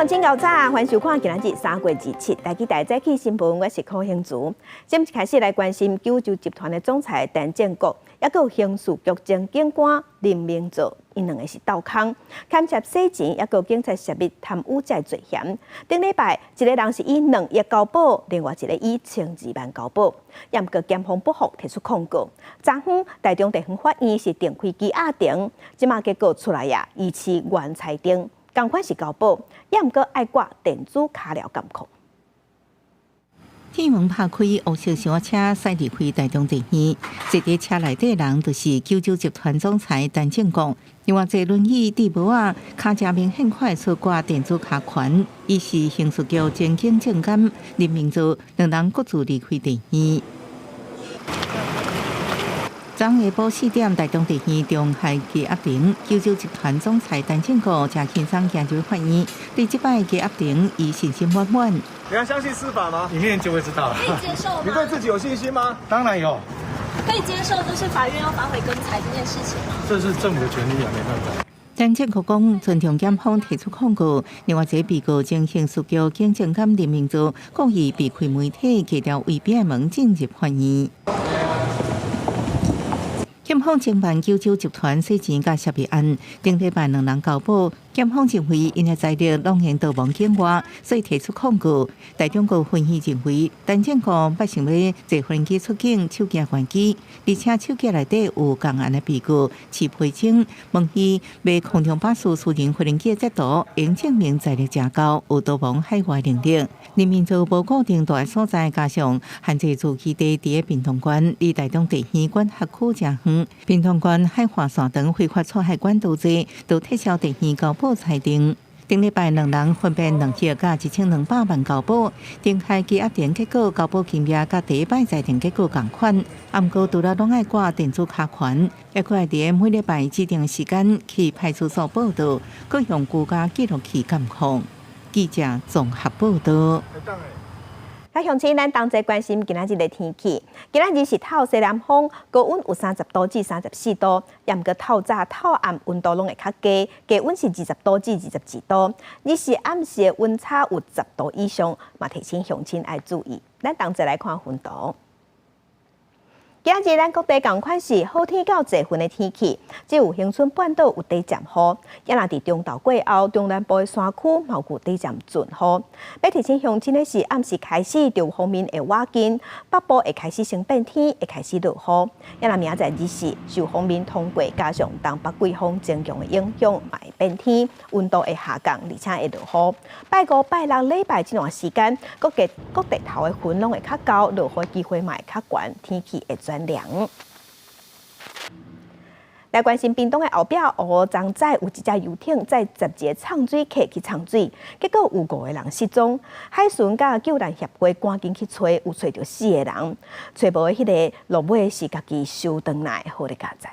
好，请到早，欢迎收看今日3月27日台记台早起新闻，我是柯兴竹。节目开始来关心九州集团的总裁陈建国，也有刑事局前警官林明哲，因两个是斗空，牵涉洗钱，也有警察涉密贪污罪罪嫌。顶礼拜，一个人是以2亿交保，另外一个以12万交保，也毋过检方不服提出控告。昨昏台中地方法院是定开羁押庭，即马结果出来呀，疑似原裁定。同款是交保，也毋过爱挂电子卡了监控。天门拍开，黑色小车驶离开台中地院，坐伫车内底的人就是九州集团总裁陈建国。另外，坐轮椅、地帽啊，脚正明显快速挂电子卡环，伊是刑事局前警政监林明哲，两人各自离开地院。昨下晡4点，台中地院中海羁押庭，九州集团总裁陈建国正轻松行入法院。对这摆羁押庭，伊信心满满。你要相信司法吗？里面就会知道了。可以接受吗？你对自己有信心吗？当然有。可以接受，就是法院要反悔更裁这件事情吗？这是政府的权利啊，没办法。陈建国讲，尊重检方提出控告。另外一个被告前刑事局警政监林明哲，故意避开媒体，企条围边的门进入法院。检方侦办九州集团洗钱甲涉密案，顶礼拜2人交保。检方认为因的材料拢用逃亡境外，所以提出控告。大中国分析认为，陈建国不想要坐飞机出境，手机关机，而且手机内底有共案的被告持赔证，问伊卖空中巴士私人飞行机的截图，应证明财力真高，有逃亡海外能力。林明哲无固定住的所在，加上限制住基地伫个屏东县，离台中地院管辖区真远。屏东县海华线等非法出海管道罪，都撤销地院交保裁定。顶礼拜2人分别2亿甲1200万交保，定海羁押庭结果交保金额甲第一摆裁定结果同款，毋过除了拢爱挂电子卡环，也佫爱伫每礼拜指定时间去派出所报到，佫用居家记录器监控。记者综合报道。来，乡亲，咱同齐关心今仔日的天气。今仔日是透西南风，高温有30度至34度，也毋过透早透暗温度拢会较低，低温是20度至22度。日是暗时的温差有10度以上，嘛提醒乡亲爱注意。咱同齐来看云图。今日咱各地同款是好天到济云的天气，只有恒春半岛有低暂雨，也若伫中昼过后，中南部的山区嘛有低暂阵雨。要提醒乡亲的是，暗时开始中方面会瓦紧，北部会开始生变天，会开始落雨。也若明仔载日时受方面通过，加上东北季风增强的影响，嘛会变天，温度会下降，而且会落雨。拜5、拜6礼拜这段时间，各地头的云拢会较高，落雨机会嘛会较悬，天气会转凉。来关心屏东的后壁乌庄仔有一只游艇载10个畅水客去畅水，结果有5个人失踪。海巡甲救援协会赶紧去找，有找到4个人，找无迄个落尾是家己收回来，好咧加载。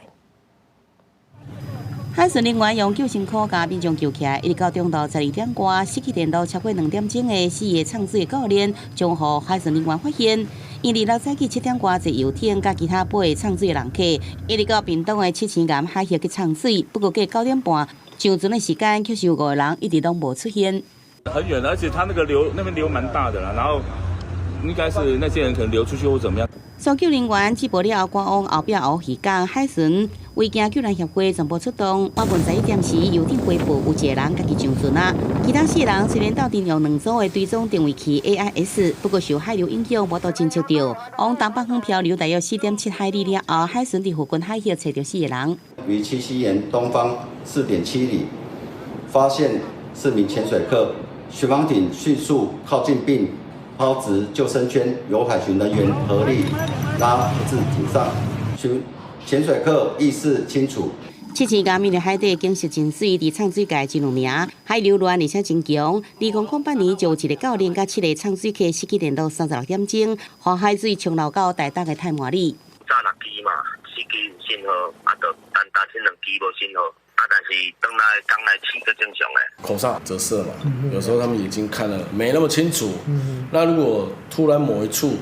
海巡人员用救生裤甲民众救起来，一直到中昼12点外，失去电路超过2点钟的4个畅水教练，将互海巡人员发现。因2日早起7点外，坐游艇甲其他8个畅水的人客，一直到屏东的七星岩海域去畅水。不过，过9点半上船的时间，却是有5个人一直都无出现。很远，而且它那边流蛮大的啦，然后应该是那些人可能流出去或怎么样。搜救人员接报了赶往后壁湖渔港，海巡维京救援协会全部出动。晚11点时，游艇回复有1个人家己上船啊。其他4人虽然到底用2组的追踪定位器 AIS， 不过受海流影响，无都侦测到。往东北方漂流大约4.7海里了后，海巡伫附近海域找到4个人。于七夕岩东方4.7里发现4名潜水客，巡防艇迅速靠近并抛掷救生圈，由海巡人员合力拉至艇上，潜水客意识清楚。七星岩面的海底景色真水，伫畅水界真有名，海流乱而且真强。2008年就有一个教练甲7个畅水客失去联络36点钟，花海水冲流到台东的太麻里。早6支嘛，4支有信号，就单这2支无信号。但是等来刚来起个正常诶。口上折射嘛，有时候他们眼睛看得没那么清楚。那如果突然某一处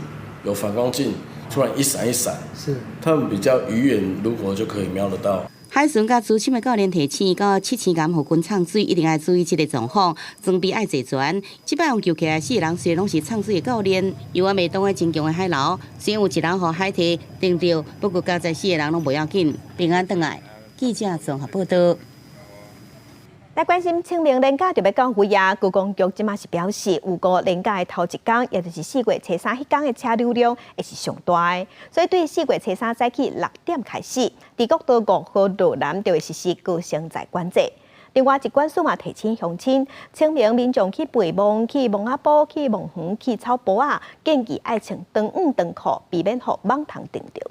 有反光镜，突然一闪一闪，是他们比较鱼眼如果就可以瞄得到。海巡甲资深的教练提醒，到7千元互军畅水，一定要注意这个状况，装备爱齐全。即摆用救起来4个人，虽然拢是畅水的教练，游玩袂动的真强的海流，虽然有1人互海堤顶着，不过加在4个人拢袂要紧，平安回来。记者综合报道。来关心清明连假就要到位啊！高公局即马是表示，有个连假的头一天，也就是4月初3迄天的车流量会是上大的，所以对4月初3早起6点开始，伫国道5号路南就会实施高承载管制。另外，疾管署嘛提醒乡亲，清明民众去背墓、去墓仔埔、去墓园、去草埔啊，建议爱穿长裤、长裤，避免互网虫叮着。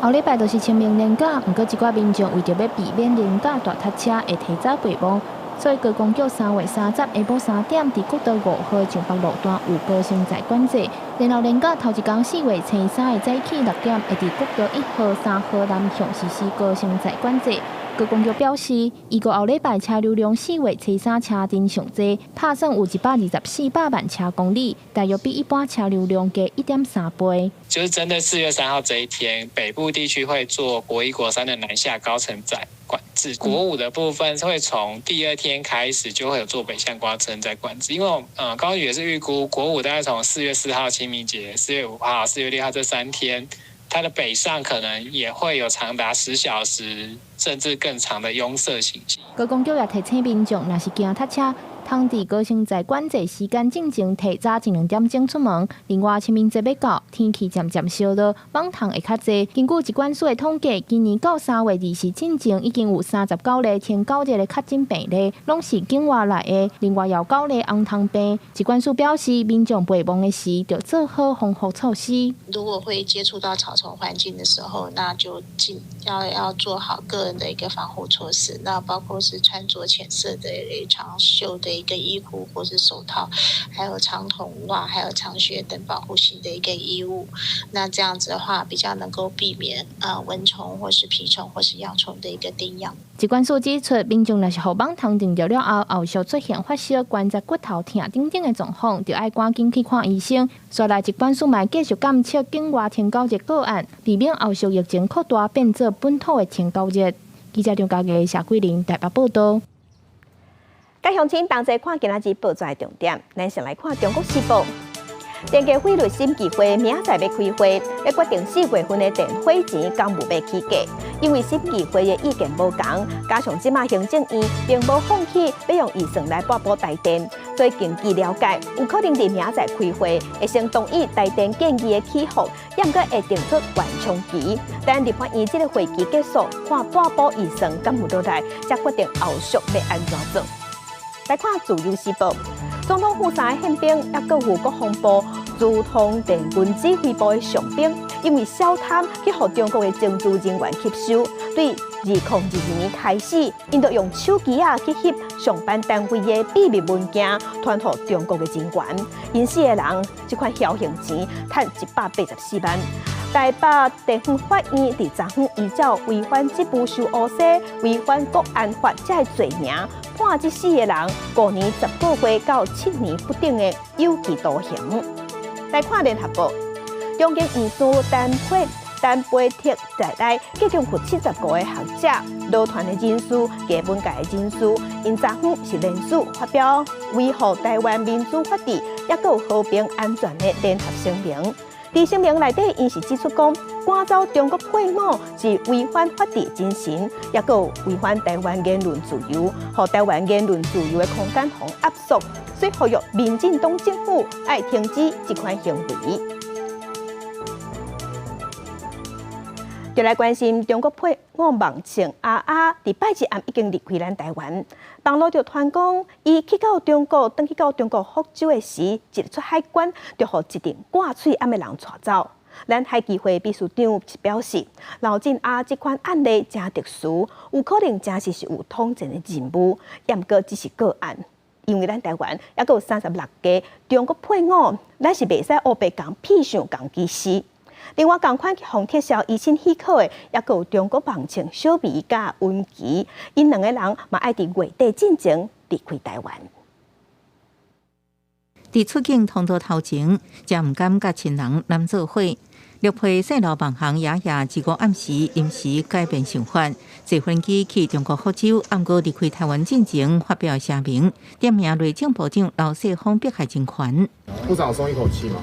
后礼拜就是清明连假，不过一寡民众为着要避免连假大塞车，会提早背墓，所以高公局3月30下晡3点，伫国道5号上北路段有高承载管制。然后连假头一天4月初3的早起6点，会伫国道1号、3号南向实施高承载管制。高公局表示，预估后礼拜车流量4月初3车阵上济，拍算有124万车公里，大约比一般车流量加1.3倍。就是针对4月3号这一天，北部地区会做国1、国3的南下高承载管制，国5的部分会从第2天开始就会有做北向高承载管制，因为高局也是预估国5大概从4月4号清明节、4月5号、4月6号这3天。它的北上可能也会有长达10小时甚至更长的拥塞情形。高公局也提醒民众，若是惊塞车，通伫高承载管制时间进前提早1-2点钟出门。另外，清明节要到，天气渐渐烧热，网虫会较济。根据疾管署的统计，今年到3月20日进前，已经有39例天狗热的确诊病例，拢是境外来的。另外，有9例红汤病。疾管署表示，民众背墓的时，要做好防护措施。如果会接触到草丛环境的时候，那就要做好个人的一个防护措施。那包括是穿着浅色的长袖的一个衣服或是手套，还有长筒袜，还有长靴等保护性的一个衣物。那这样子的话，比较能够避免蚊虫或是蜱虫或是蚜虫的一个叮咬。疾管署指出，民众若是互网虫叮着了后，后续出现发烧、关节骨头痛等等的状况，就要赶紧去看医生。再来，疾管署嘛继续监测境外天狗热个案，避免后续疫情扩大变做本土的天狗热。记者张家嘅谢桂玲台北报道。甲乡亲同齐看今仔日报纸的重点，咱先来看《中国时报》。电价费率审计会明仔载要开会，要决定4月份的电费钱敢有要起价。因为审计会的意见无同，加上即马行政院并无放弃要用预算来拨补台电，所以根据了解，有可能伫明仔载开会，会先同意台电建议的起伏，也毋过会定出缓冲期。但立法院这个会期结束，看拨补预算敢有落来，才决定后续要安怎做。来看《自由时报》，总统府3个宪兵，也搁有国防部驻通电军指挥部的上兵，因为小贪去互中国的政治人员吸收，对2022年开始，因就用手机去翕上班单位的秘密文件，传互中国的人员。因4个人这款侥幸钱赚184万。台北地方法院伫昨昏依照违反职务事务法、违反国安法这罪名，判这4个人5年10个月到7年不等的有期徒刑。来看联合报，中经院士陈培剔在内，计共有70个学者、劳团的人士、艺文界的人士，因昨昏是联署发表维护台湾民主法治，也有和平安全的联合声明。伫声明内底，因是指出讲，赶走中国配偶是违反法治精神，也有违反台湾言论自由，和台湾言论自由的空间互压缩，所以呼吁民进党政府要停止这款行为。就来关心中国配偶网庆阿阿，伫拜一暗已经离开咱台湾。网络就传讲，伊去到中国，登去到中国福州的时，一出海关就互一阵挂喙暗的人带走。咱海基会秘书长表示，老晋阿这款案例真特殊，有可能真是有统战的任务，也毋过只是个案。因为咱台湾也有36家中国配偶，咱是袂使黑白讲披上讲技师。另外，同款互撤销医生许可的，也有中国网庆小美甲温琪，因2个人嘛爱伫月底进前离开台湾。伫出境通道头前，才毋敢甲亲人揽做伙。陆配西路盲行雅雅自5暗时临时改变想法，坐飞机去中国福州，暗过离开台湾进前发表声明，点名内政部长刘世峰迫害政权。部长松一口气吗？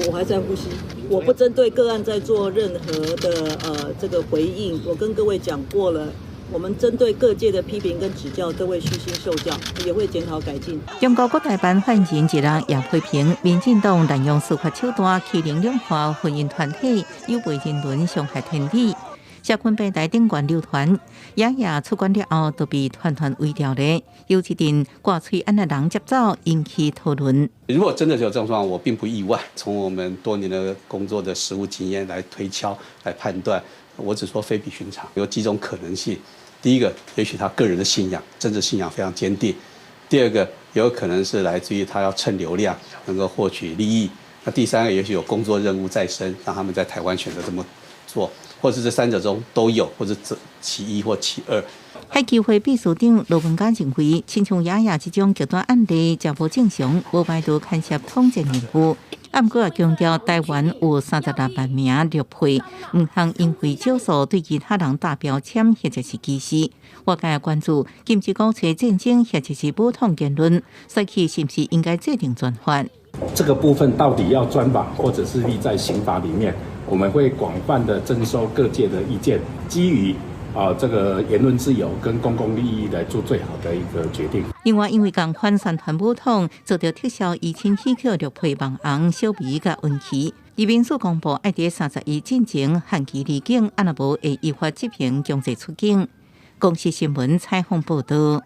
我还在呼吸，我不针对个案在做任何的这个回应。我跟各位讲过了。我们针对各界的批评跟指教，各位虚心受教，也会检讨改进。中国国台办发言人一人也批评民进党滥用司法手段欺凌两化婚姻团体，有违人伦，伤害天理。社群平台顶悬流传，雅雅出关了后都被团团围掉了，有一阵挂嘴安的人接走，引起讨论。如果真的有这种状况，我并不意外。从我们多年的工作的实务经验来推敲、来判断，我只说非比寻常，有几种可能性。第一个，也许他个人的信仰、政治信仰非常坚定；第二个，也有可能是来自于他要蹭流量，能够获取利益；那第三个，也许有工作任务在身，让他们在台湾选择这么做，或者是这三者中都有，或者其一或其二。海基会秘书长罗文嘉认为，亲像雅雅这种极端案例，真无正常，无排除牵涉统战任务。不过也强调，台湾有36万名陆配，唔通因为少数对其他人打标签或者是歧视。我更关注禁止鼓吹战争或者是武统言论，所以是不是应该制定专法？这个部分到底要专法，或者是立在刑法里面？我们会广泛的征收各界的意见，基于这个言论自由跟公共利益来做最好的一个决定。另外，因为共款宣传武统，做到撤销2000起口陆配网红小米甲运气。移民署公布爱伫31进前限期离境，安若无会依法执行强制出境。公视新闻采访报道。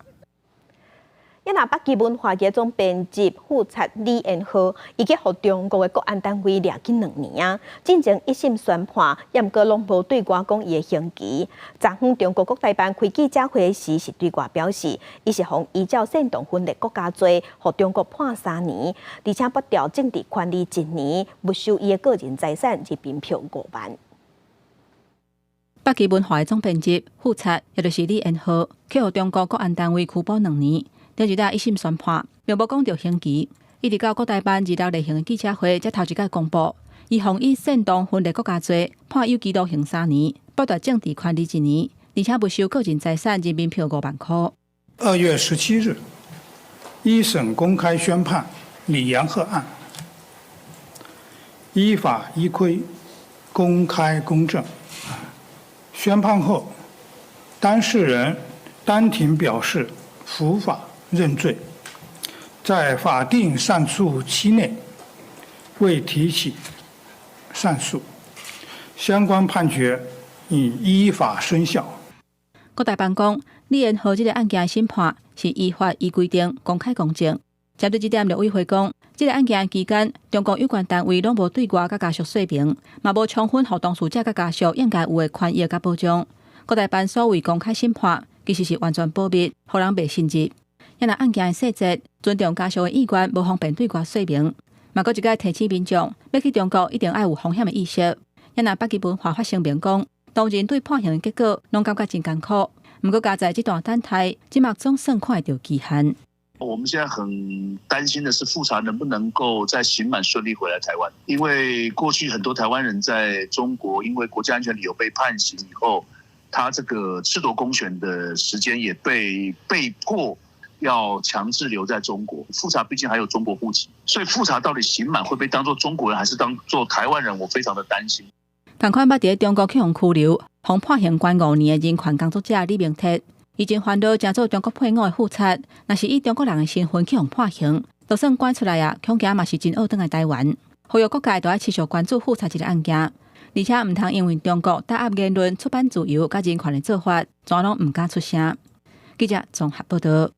也那北京文化节总编辑副察李延浩，已经互中国的国安单位抓紧2年啊，进行1审宣判，也毋过拢无对外讲伊的刑期。昨昏中国国台办开记者会时是对外表示，伊是奉依照煽动分裂国家罪，互中国判3年，而且剥掉政治权利1年，没收伊的个人财产及民票5万。北京文化的总编辑副察，也就是李延浩，去互中国国安单位拘捕2年。第二日1审宣判，并无讲到刑期，一直到国台办2日例行的记者会才头一摆公布，伊奉以煽动分裂国家罪判有期徒刑3年，剥夺政治权利1年，而且没收个人财产及民票5万块。2月17日，1审公开宣判李延浩案，依法依规，公开公正。宣判后，当事人当庭表示伏法认罪，在法定上诉期内未提起上诉，相关判决已依法生效。国台办讲，李延浩这个案件的审判是依法依规定公开公正。针对这点，陆委会讲，这个案件期间，中国有关单位拢无对外甲家属说明，嘛无充分互当事者甲家属应该有的权益甲保障。国台办所谓公开审判，其实是完全保密，互人袂信任。也若案件的细节，尊重家属的意愿，无方便对外说明。嘛，搁一个提醒民众，要去中国一定要有风险的意识。也若北京文化发声明讲，当然对判刑的结果，拢感觉真艰苦。不过加在这段等待，即马总算看得到期限。我们现在很担心的是复查能不能够在刑满顺利回来台湾，因为过去很多台湾人在中国因为国家安全理由被判刑以后，他这个褫夺公权的时间也被迫要强制留在中国。复查毕竟还有中国户籍，所以复查到底刑满会被当作中国人还是当作台湾人，我非常的担心。同款捌伫中国去互拘留，互判刑关5年的人权工作者李明哲，已经烦恼正做中国配偶的副察，若是以中国人的身份去互判刑，就算关出来啊，恐惊嘛是真恶转来台湾。呼吁各界都要持续关注副察这个案件，而且唔通因为中国打压言论、出版自由、甲人权的做法，全拢唔敢出声。记者综合报道。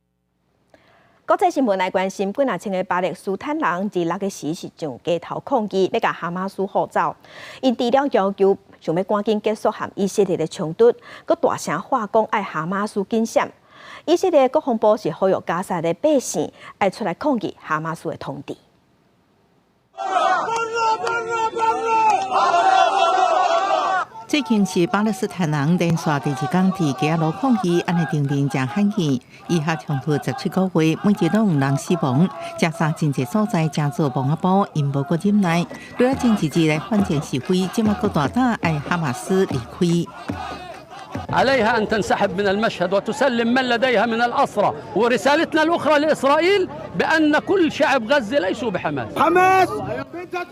国际新闻来关心，几若千个巴勒斯坦人伫6个时是上街头抗议，要甲哈马斯护走。因除了要求想要赶紧结束和以色列的冲突，佮大声喊讲爱哈马斯紧闪。以色列国防部是呼吁加沙的百姓爱出来抗议哈马斯的通知。这最近是巴勒斯坦人连续第2天伫加罗抗议，安尼定定真罕见。以下冲突17个月，每日都有人死亡，加沙真济所在真做亡啊堡，因无个忍耐，为了政治来反战示威，即马搁大胆爱哈马斯离开。عليها أن تنسحب من المشهد وتسلم من لديها من الأسرى ورسالتنا الأخرى لإسرائيل بأن كل شعب غزة ليسوا بحماس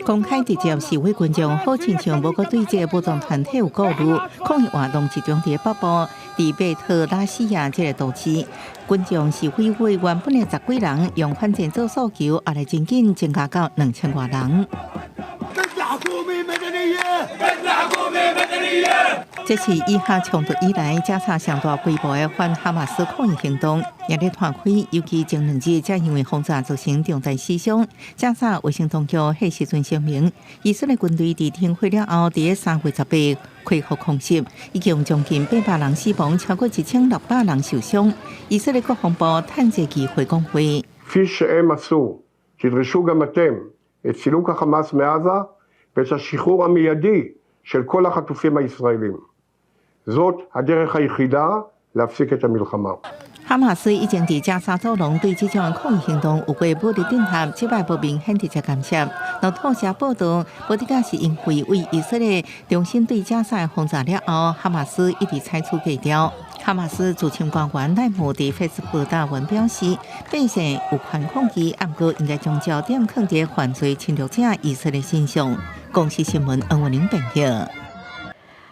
公开直接示威群众，好亲像无个对这个武装团体有顾虑。抗议活动集中伫北部，伫贝特拉西亚这个都市，群众示威会原本的10几人，用反战做诉求，后来真紧增加到2000多人。这是以哈冲突以来加沙上大规模的反哈马斯抗议行动，也咧传开，尤其前2日才因为轰炸造成重大死伤。加沙卫生当局迄时阵声明，以色列军队伫停火了后，伫3月18恢复空袭，已经将近800人死亡，超过1600人受伤。以色列国防部趁这机会讲话。כפי שהם עשו, תדרשו גם אתם את סילוק החמאס מעזה ואת השחרור המיידי של כל החטופים הישראלים. זאת הדרך היחידה להפסיק את המלחמה. 哈马斯已经伫加沙走廊对这种抗议行动有过武力镇压，这摆不明显直接干涉。路透社报道，无得个是因为以色列重新对加沙的轰炸了后，哈马斯一直采取低调。哈马斯驻青官员赖姆伫 Facebook 大文表示，百姓有权抗议，不过应该将焦点放在犯罪侵略者以色列身上。公司新闻恩文玲报道。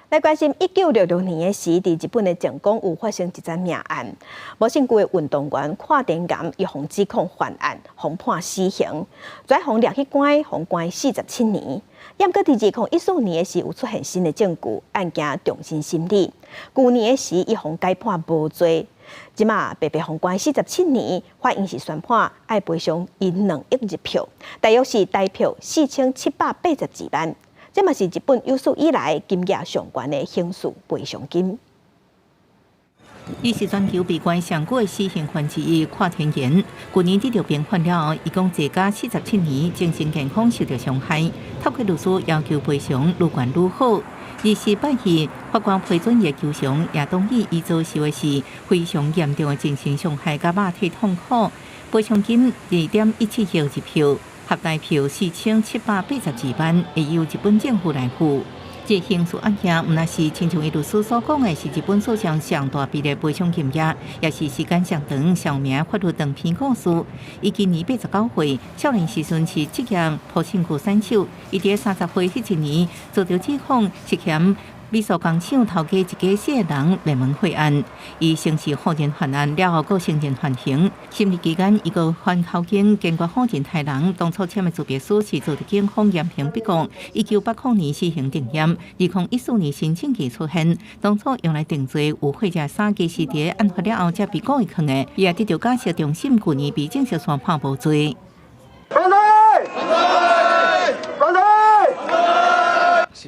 来关心1966年的时，伫日本的静冈有发生一桩命案，无姓区的运动员跨电杆，伊被指控犯案，被判死刑，再被抓去关，被关47年。也毋过伫2014年的时有出现新的证据，案件重新审理。去年的时，伊被改判无罪，即马被关47年，法院是宣判爱赔偿因2亿日票，大约是台票4782万。这嘛是日本有史以来金额上悬的刑事赔偿金。伊是全球被关上久的死刑犯之一，跨田研。去年得到平反了后，伊共坐监47年，精神健康受到伤害。透过律师要求赔偿愈悬愈好。28日，法官批准伊的求偿，也同意伊做事的是非常严重的精神伤害甲肉体痛苦，赔偿金2.17亿日票。合台票4782万，会由日本政府来付。这刑事案件，毋但是亲像伊律师所讲的，是日本史上上大笔的赔偿金额，也是时间上长、上有名法律长篇故事。伊今年89岁，少年时阵是职业普信区选手。伊伫30岁迄一年，遭到指控涉嫌美术工厂头家一家死的人灭门血案，伊先是后人犯案了后，佫承认犯行。审理期间，伊佫反口径坚决否认杀人。当初签的自别书是遭到警方严刑逼供。1980年死刑定验，2014年新证据出现，当初用来定罪有或者3家是伫案发了后才被告一坑的，伊也得到假释重审，去年被正式宣判无罪。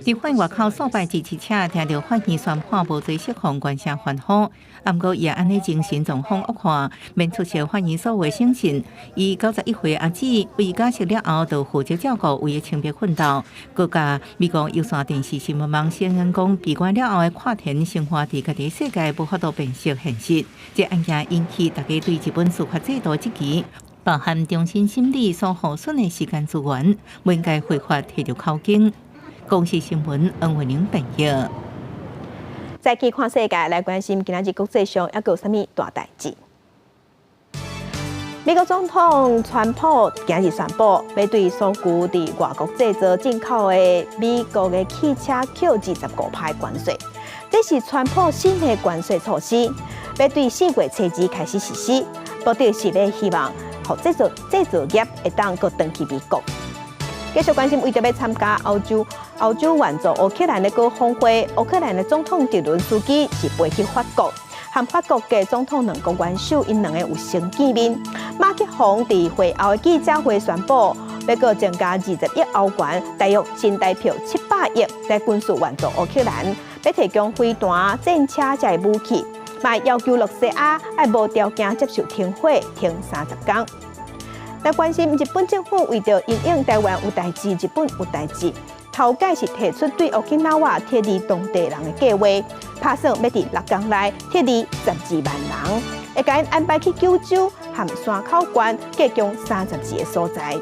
伫法院外口数百支持者听到法院宣判无罪释放，原声欢呼。不过，伊也安尼精神状况恶化，免出席法院所有审讯。伊91岁阿姊为假释了后，就负责照顾为性别奋斗。佮甲美国有线电视新闻网宣言讲，闭关了后的跨田生活伫家己世界无法度辨识现实。这案件引起大家对日本司法制度质疑。包含中心审理所获损的时间资源，不应该非法摕到口径。公司新闻恩文玲报道。再去看世界，来关心今仔日国际上还有啥物大代志？美国总统川普今日宣布，要对所有伫外国制造进口的美国的汽车扣25%关税。这是川普新的关税措施，要对4月初2开始实施，目的是要希望让制造业会当搁回去美国。继续关心，为着要参加欧洲援助乌克兰的高峰会，乌克兰的总统泽伦斯基是飞去法国，和法国嘅总统两国元首因两个有先见面。马克宏伫会后的记者会宣布，要搁增加20亿欧元，大约新台币700亿来军事援助乌克兰，要提供飞弹、战车才武器，嘛要求洛西亚爱无条件接受停火，停30天。来关心日本政府为着因应台湾有代志，日本有代志，头家是提出对奥克纳瓦thiết立当地人的计划，打算要伫6天内thiết立12万人，会甲因安排去九州和山口县各共32个所在。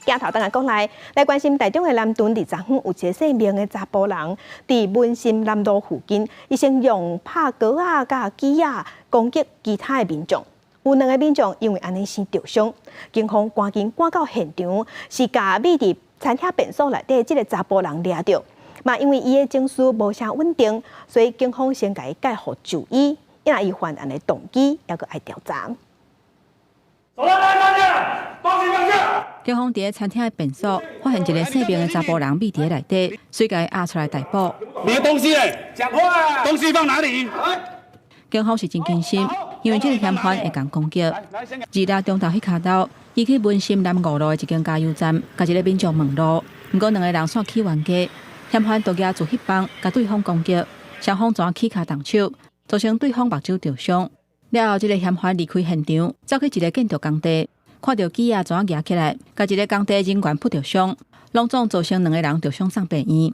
镜头等下讲来关心台中的南屯伫昨昏有一个姓名的查甫人，伫文心南路附近，伊先用拍膏啊、甲机啊攻击其他的民众，有2个民众因为安尼先受伤，警方赶紧赶到现场，是甲秘伫餐厅便所内底即个查甫人抓到，嘛因为伊的情绪无啥稳定，所以警方先甲伊介护就医，因为伊犯案的动机还阁爱调查。警方伫餐厅的便所发现一个姓名的查甫人秘伫内底，随甲伊押出来逮捕。你的东西嘞？讲话！东西放哪里？警方是真惊心，因为这个嫌犯会讲攻击。2日中昼迄卡刀，伊去文心南5路的一间加油站，甲一个民众问路，不过2个人煞起冤家，嫌犯就举自迄帮甲对方攻击，双方全起骹动手，造成对方目睭受伤。了后，这个嫌犯离开现场，走去一个建筑工地，看到机啊全举起来，甲一个工地人员扑着伤，拢总造成2个人着伤送病院。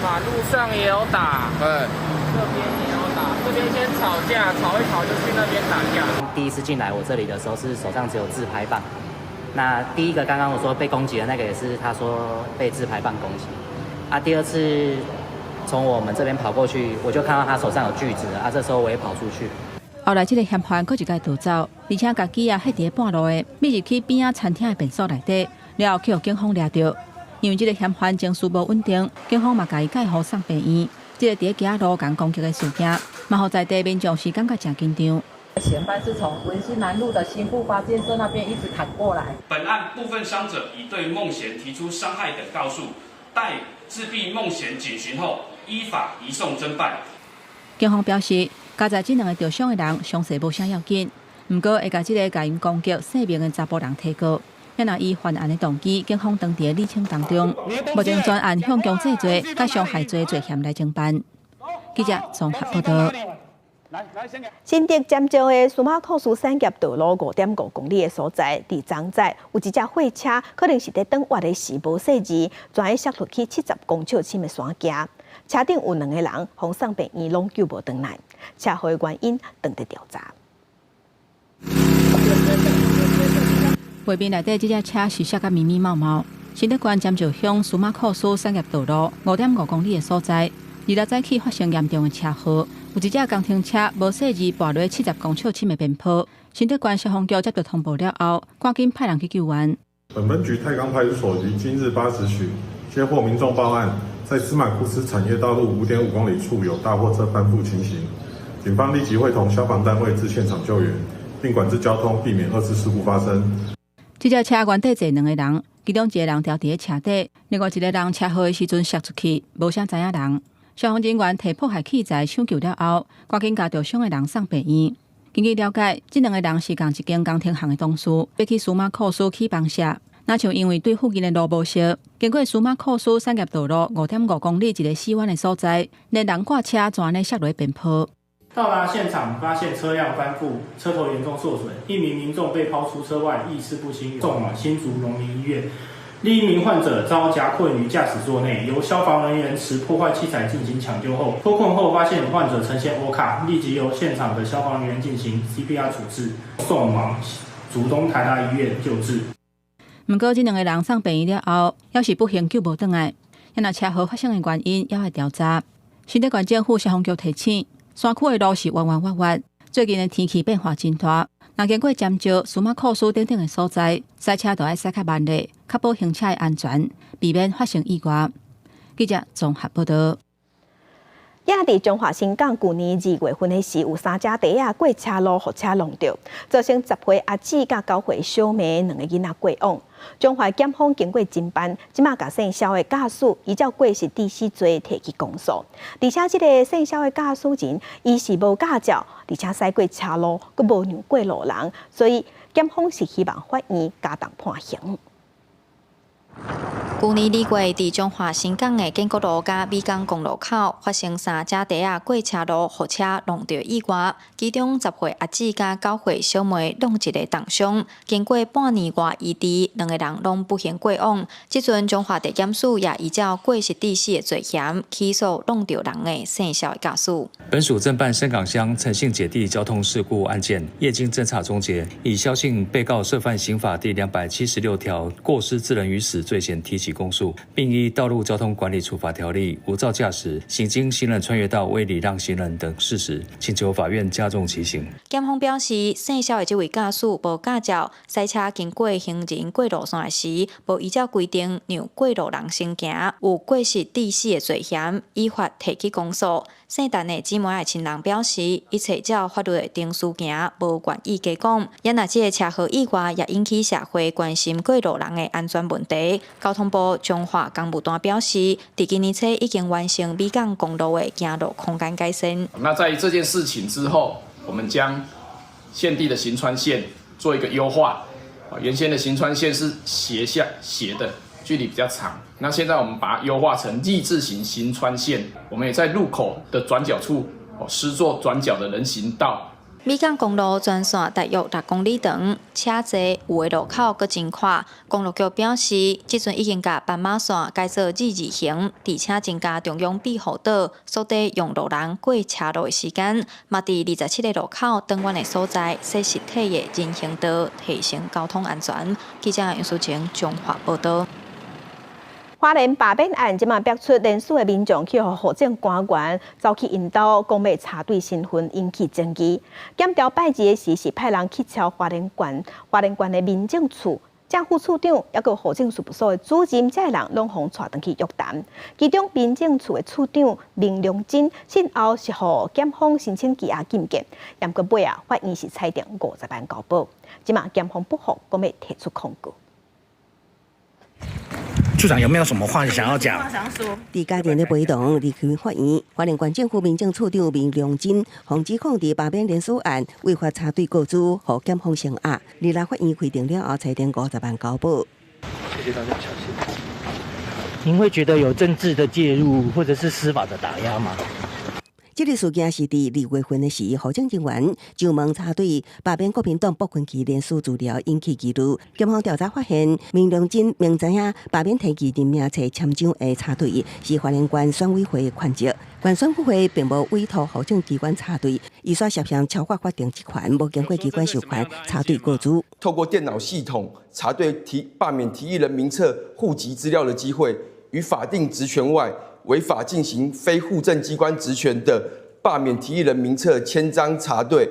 马路上也有打，对，这边也有打，这边先吵架，吵一吵就去那边打架。第一次进来我这里的时候，是手上只有自拍棒。那第一个刚刚我说被攻击的那个也是他说被自拍棒攻击。啊，第二次从我们这边跑过去，我就看到他手上有锯子，啊，这时候我也跑出去。后来，这个嫌犯佫一概逃走，而且家己也迄伫半路的，秘入去边仔餐厅的便所内底，了后去互警方抓到。因为这个嫌犯情绪无稳定，警方嘛甲伊介护送病院。这个伫行路共攻击的事件，嘛互在地民众是感觉真紧张。嫌犯是从文心南路的新富发建设那边一直砍过来。本案部分伤者已对孟贤提出伤害等告诉，待自毙孟贤警询后，依法移送侦办。警方表示，加在这2个受伤的人伤势无啥要紧，不过会甲这个甲因攻击姓名的查甫人提告。因若伊犯案的动机，警方当伫厘清当中。目前专案向强制罪、甲伤害罪罪嫌来侦办。记者综合报道。新竹尖石的苏马克斯产业道路5.5公里的所在，伫昨早有一只货车，可能是伫等挖的时无细字，全喺摔落去70公尺深的山崖。车顶有2个人，互送病院拢救无回来。车祸的原因等待调查。画面内底这只车是摔甲密密麻麻。新竹县尖石乡苏马克斯产业道路5.5公里的所在，2日早起发生严重的车祸，有一只工程车无细字跋落70公尺深的边坡。新竹县消防局接到通报了后，赶紧派人去救援。本分局太钢派出所于今日8时许接获民众报案，在司马库斯产业道路5.5公里处有大货车翻覆情形，警方立即会同消防单位至现场救援，并管制交通，避免2次事故发生。这只车原底坐2个人，其中1个人掉伫车底，另外1个人车祸的时阵摔出去，无啥知影人。消防人员提破坏器材抢救了后，赶紧将受伤的人送病院。根据了解，这2个人是共一间工程行的同事，要去苏马克斯起房舍。那像因为对附近的路无熟，经过苏马克斯产业道路5.5公里一个死弯的所在，连人挂车全安尼摔落边坡。到达现场，发现车辆翻覆，车头严重受损，1名民众被抛出车外，意识不清，送往新竹荣民医院。另1名患者遭夹困于驾驶座内，由消防人员持破坏器材进行抢救后，脱困后发现患者呈现 O 卡，立即由现场的消防人员进行 CPR 处置，送往竹东台大医院救治。不过，这2个人送病院了后，还是不幸救无回来。因车祸发生的原因还要调查。新竹县政府消防局提醒，山区的路是弯弯弯弯，最近的天气变化真大。若经过尖石、苏马克斯等等的所在，驶车就要驶较慢咧，确保行车的安全，避免发生意外。记者综合报道。也伫中华新港，去年2月份的时，有3只猪仔过车路，互车弄着，造成10岁阿姊甲9岁小妹2个囡仔过往。中华检方经过侦办，即马甲姓肖的驾驶依照过失致死罪提起公诉，而且即个姓肖的驾驶人伊是无驾照，而且驶过车路，佮无让过路人，所以检方是希望法院加重判刑。去年2月，伫中华新港的建国路甲美港公路口发生3架车仔过车路，货车撞到意外，其中10岁阿姊甲9岁小妹拢一个重伤。经过半年外医治，2个人拢不幸过往。即阵中华地检署也依照过失致死的罪嫌，起诉撞到人的姓肖的家属。本署侦办深港乡陈姓姐弟交通事故案件，业经侦查终结，以肖姓被告涉犯刑法第276条过失致人于死罪嫌提起公诉，并依道路交通管理处罚条例无照驾驶、行经行人穿越道未礼让行人等事实，请求法院加重其刑。检方表示，姓肖的这位驾驶无驾照，赛车经过行人过路线时，无依照规定让过路人先行，有过失致死的罪嫌，依法提起公诉。姓陈的姊妹的亲人表示，一切照法律的程序行，无愿意加讲。也若这个车祸意外也引起社会关心过路人的安全问题。交通部中华公务单表示，伫今年初已经完成美港公路的行路空间改善。那在这件事情之后，我们将现地的行川线做一个优化。原先的行川线是斜的，距离比较长。那现在我们把它优化成立字形行川线，我们也在路口的转角处施作转角的人行道。美港公路全线大约6公里长，车侪有的路口佫真快。公路局表示，即阵已经甲斑马线改做日行，而且增加中央庇护岛，缩短用路人过车路的时间。嘛，伫27个路口等远的所在设实体的人行道，提升交通安全。记者杨淑晴中华报道。花莲罢免案即马逼出连署的民众去互户政官员走去引导讲要插队身份，引起争议。检调拜祭的时是派人去敲花莲县的民政处，正副处长也个户政事务所的主任，这人拢互带回去约谈。其中民政处的处长明良真先后是互检方申请羁押禁见，严格尾法院是裁定50万交保。即马检方不服，讲要提出控告。处长有没有什么话想要讲？伫家庭的陪同离开法院，花莲县政府民政处长明良真，防指控伫罢免连署案违法插队告知，互检方声押。日来法院开庭了后，裁定50万交保。谢谢大家，谢谢。您会觉得有政治的介入或者是司法的打压吗？这个事件是伫2月份的时，户政人员上门插队罢免国民党不分期连署资料，引起疑虑。检方调查发现，明良真明知影罢免提议任命册签章的插队是花莲县选委会的权责，县选委会并无委托户政机关插队，依法涉嫌超过法定职权，无经过机关授权插队过资。透过电脑系统查对罢免提议人名册、户籍资料的机会，于法定职权外，违法进行非户政机关职权的罢免提议人名册签章查对，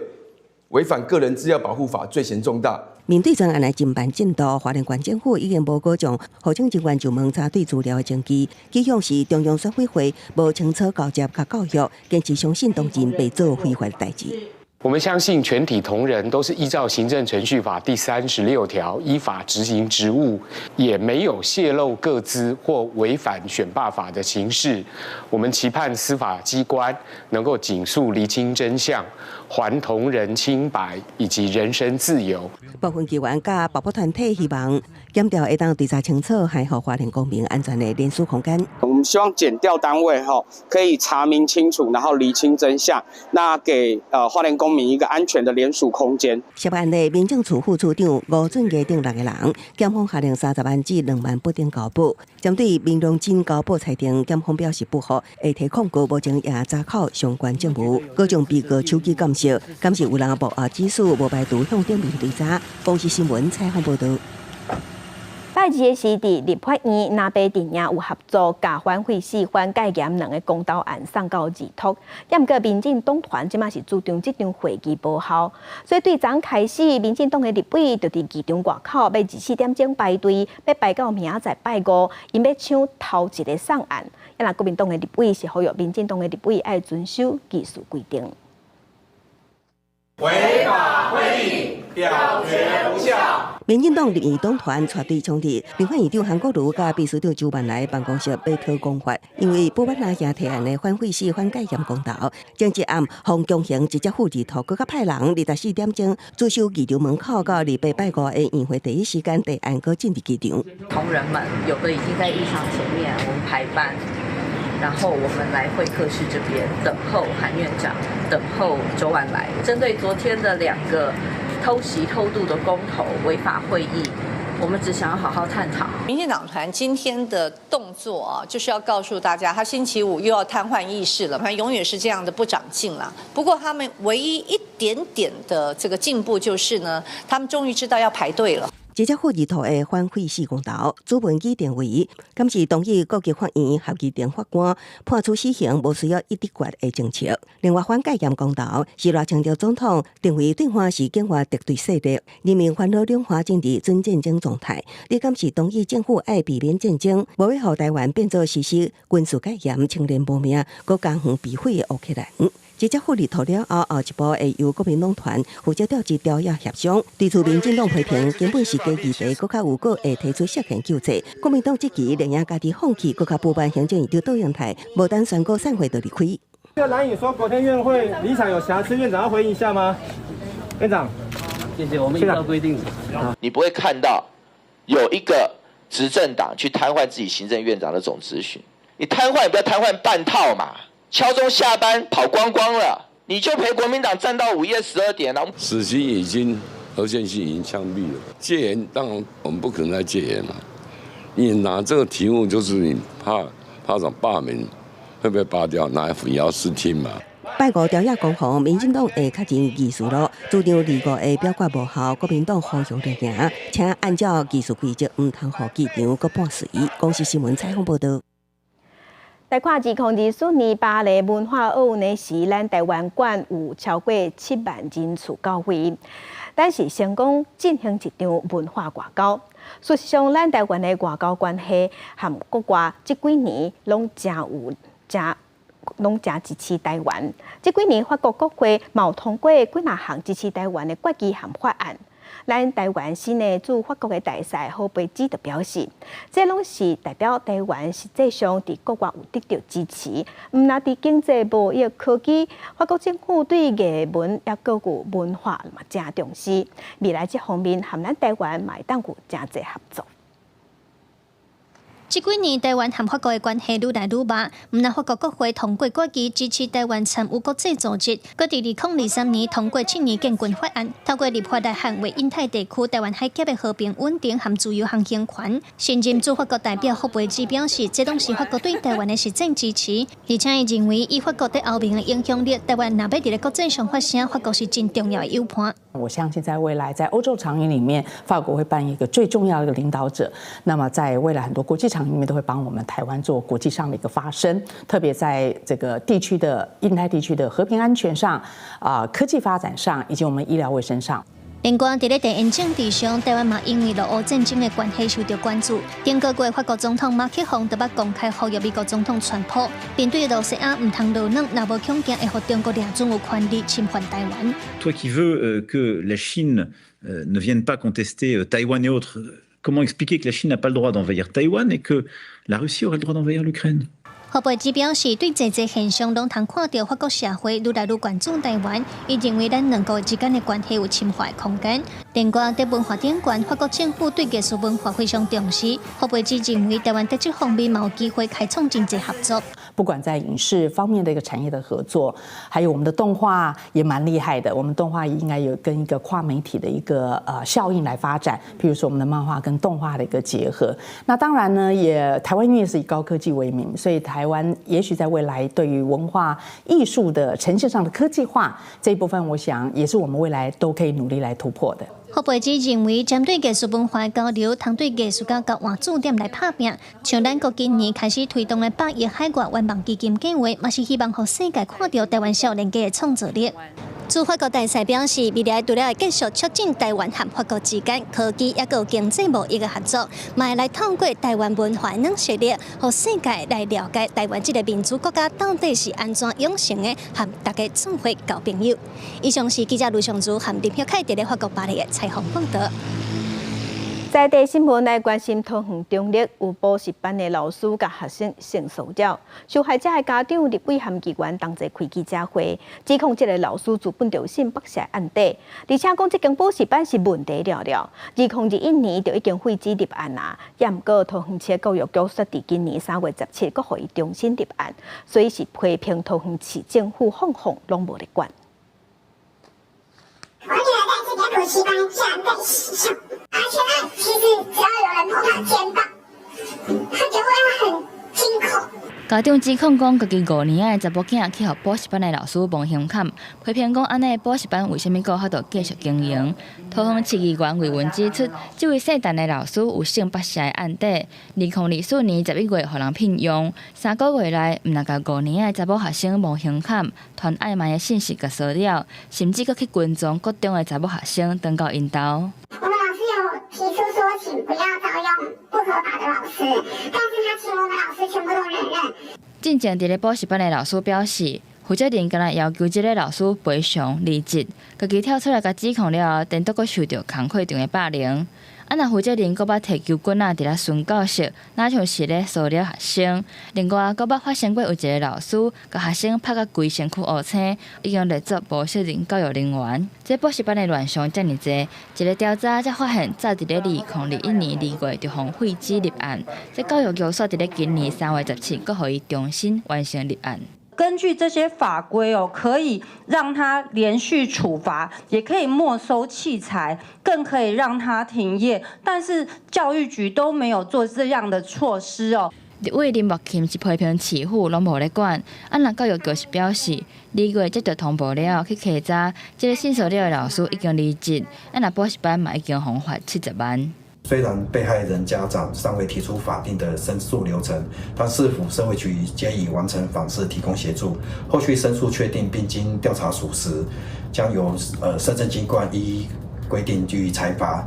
违反个人资料保护法，罪嫌重大。面对专案的侦办进度，花莲县政府已经无过将户政人员上门查对资料的证据，指向是中央选委会无清楚交接及教育，坚持相信当前被做非法的代志。我们相信全体同仁都是依照行政程序法第36条依法执行职务，也没有泄露个资或违反选罢法的情事。我们期盼司法机关能够尽速厘清真相，还同仁清白以及人身自由。部分机关甲保护团体希望检调会当调查清楚，还好花莲公民安全的连署空间。我们希望检调单位可以查明清楚，然后厘清真相，那给花莲公民一个安全的联署空间。涉案的民政处副处长吴俊杰等6个人，检方下令30万至2万不定交保。针对明良真交保裁定，检方表示不服，会提控告，目前也查考相关证物，各将被告手机监视，监视有人无后指示，无排除向顶面追查。公视新闻采访报道。拜祭的时，伫立法院南北电影有合作，甲反贿4犯戒严2个公道案送到议托。不过，民进党团即马是主张这场会议无效，所以对昨开始，民进党的立委就伫议场外口要24点钟排队，要排到明仔载拜5，因要抢头一个送案。也若国民党的立委是呼吁民进党的立委爱遵守议事规定。违法会议表决无效。民进党立院党团带队冲击，立法院长韩国瑜甲秘书长周万来办公室被讨公法，因为保安那兄提案的反废死、反戒严公投，将一暗洪强行直接赴日头，佮派人24点钟驻守机场门口，到礼拜5的宴会第一时间提案佮进入机场。同仁们有的已经在议场前面，我们排班。然后我们来会客室这边等候韩院长，等候周万来。针对昨天的2个偷袭偷渡的公投违法会议，我们只想要好好探讨。民进党团今天的动作啊，就是要告诉大家，他星期五又要瘫痪议事了，他永远是这样的不长进啦。不过他们唯一一点点的这个进步就是呢，他们终于知道要排队了。直接赴日头的反废死公投，主文议定为，今次同意国际法院合议庭法官判处死刑，无需要一滴决的政策。另外，反戒严公投是赖清德总统定为对方是境外敌对势力，人民烦恼两化政治准战争状态。你今次同意政府爱避免战争，无要让台湾变作实施军事戒严、清廉无名、搁江横避讳的乌克兰。直接赴日头了后，后一步会由国民党团负责调集调研协商，对处民进党批评根本是假议题，搁较有个会提出涉嫌救济。国民党即期连夜家己放弃，搁较补办行政院长窦永泰，无等宣告散会就离开。这个蓝营说昨天院会立场有瑕疵，院长要回应一下吗？院长，谢谢，我们依照规定。你不会看到有一个执政党去瘫痪自己行政院长的总质询，你瘫痪也不要瘫痪半套嘛。敲钟下班跑光光了，你就陪国民党站到午夜12点了。死刑已经何建新已经枪毙了，戒严当然我们不可能再戒严了。你拿这个题目就是你怕长罢免会不会罢掉，拿来混淆视听嘛？拜5调研公投，民进党会较前议事路，主张25的表决无效，国民党呼吁立行，请按照议事规则，唔通互机场搁半水。公视新闻采访报道。在看2024年巴黎文化奥运的时，咱台湾馆有超过7万人次到位，但是成功进行一场文化外交。事实上，咱台湾的外交关系和国外这几年拢真支持台湾。这几年法国国会嘛有通过几哪项支持台湾的决议和法案。咱台湾新的驻法国的大使侯培基就表示，这拢是代表台湾实际上伫国外有得到支持，毋但伫经济、贸易、科技，法国政府对艺文也各有文化嘛真重视。未来这方面，和咱台湾嘛会当有真侪合作。这几年，台湾和法国的关系愈来愈密。毋但法国国会通过决议支持台湾参与国际组织，搁伫2023年通过7年建军法案，透过立法来捍卫印太地区台湾海峡的和平稳定和自由航行权。现任驻法国代表霍培基表示，这拢是法国对台湾的实践支持，而且伊认为以法国在后面的影响力，台湾若要伫国际上发声，法国是真重要的优盘。我相信在未来，在欧洲场域里面，法国会扮演一个最重要的一个领导者。那么在未来很多国际场域里面，都会帮我们台湾做国际上的一个发声，特别在这个地区的印太地区的和平安全上、科技发展上，以及我们医疗卫生上。另外，在地缘政治上，台湾嘛因为俄乌战争的关系受到关注。顶个月，法国总统马克宏特别公开呼吁美国总统川普，面对俄罗斯唔通落软，若无恐惊会互中国掠准有权利侵犯台湾。Toi qui veux que la Chine ne vienne pas contester Taïwan et autres, comment expliquer que la Chine n'a pas le droit d'envahir Taïwan et que la Russie aurait le droit d'envahir l'Ukraine? 霍培基表示，对这现象拢通看到法国社会愈来愈关注台湾，伊认为咱两国之间的关系有侵犯的空间。另外，在文化顶端，法国政府对艺术文化非常重视。霍培基认为，台湾在这方面有机会开创经济合作。不管在影视方面的一个产业的合作，还有我们的动画也蛮厉害的。我们动画应该有跟一个跨媒体的一个效应来发展，譬如说我们的漫画跟动画的一个结合。那当然呢，也台湾因为是以高科技为名，所以台湾也许在未来对于文化艺术的呈现上的科技化这一部分，我想也是我们未来都可以努力来突破的。霍培基认为，针对艺术文化交流，通对艺术家甲换驻点来拍拼。像咱国今年开始推动的100亿海外援邦基金计划，嘛是希望让世界看到台湾少年家的创造力。驻法国大使表示，未来除了会继续促进台湾和法国之间科技也有经济贸易的合作，嘛会来透过台湾文化软实力，让世界来了解台湾这个民主国家到底是安怎养成的，和大家做伙交朋友。以上是记者卢尚珠和林晓凯在法国巴黎的采访报道。在地新闻来关心桃园中立有补习班的老师甲学生性骚扰，受害者的家长立委和议员同齐开记者会，指控这个老师资本就性剥削案底，而且讲这间补习班是问题了了。2021年就已经废止立案啊，也毋过桃园市教育局说伫今年3月17日，阁予伊重新立案，所以是批评桃园市政府放拢无咧管。我女儿在这边补习班竟然被洗上，而且其实只要有人碰她肩膀，她就会很惊恐。家长指控讲，家己5年仔的查某囝去互补习班的老师摸胸坎，批评讲安尼补习班为虾米阁法度继续经营？桃园市议员魏文指出，这位姓陈的老师有性剥削的案底，2024年11月互人聘用，3个月内毋但甲5年仔的查某学生摸胸坎，传暧昧的信息甲骚扰，甚至阁去跟踪国中的查某学生登到因兜。我们老师有提出说，请不要招用不合法的老师，但是他请我们老师全部都忍任。进前伫咧补习班的老师表示，负责人敢若要求这个老师赔偿离职，家己跳出来甲指控了后，电脑阁受到工课场的霸凌。若负责人阁捌摕球棍伫咧训教室，哪像是咧骚扰学生。另外，阁捌发生过有一个老师甲学生拍甲规身躯乌青，已经列作无责任教育人员。这补习班的乱象遮尔济，一个调查才发现，早伫咧2021年2月就互废止立案。这教育局煞伫咧今年3月17日，阁予伊重新完成立案。根据这些法规可以让他连续处罚，也可以没收器材，更可以让他停业。但是教育局都没有做这样的措施立委林木琴是批评市府拢无咧管，若教育局是表示2月接到通报了，去稽查，这个性骚扰的老师已经离职，若补习班嘛已经罚款70万。虽然被害人家长尚未提出法定的申诉流程，但市府社会局皆已完成访视提供协助。后续申诉确定并经调查属实，将由社政机关依规定予以裁罚。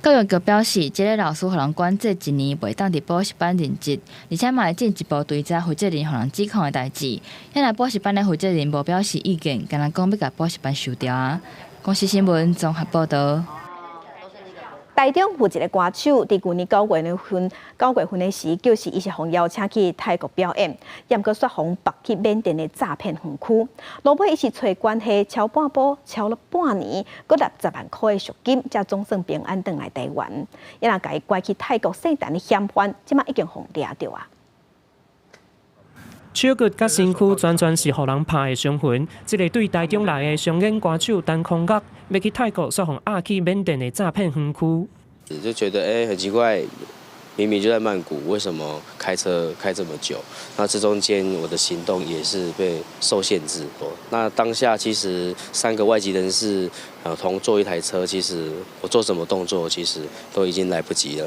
教育局表示，这个老师互人管制1年，袂当伫补习班任职，而且嘛会进一步追查负责人互人指控的代志。若补习班的负责人无表示意见，敢若讲要甲补习班收掉啊。公视新闻综合报道。台中有一个歌手，伫去年9月份的时，就是伊是互邀请去泰国表演，也毋过说互绑去缅甸的诈骗园区。落尾伊是找关系敲半步，敲了半年，搁纳10万块的赎金，才总算平安回来台湾。伊若甲伊拐去泰国圣诞的嫌犯，即马已经互抓着啊！手骨甲身躯全是互人拍的伤痕。这个对台中来的上演歌手陈空岳，要去泰国，说互押去缅甸的诈骗园区。就觉得很奇怪，明明就在曼谷，为什么开车开这么久？那这中间我的行动也是被受限制。那当下其实3个外籍人士同坐一台车，其实我做什么动作，其实都已经来不及了。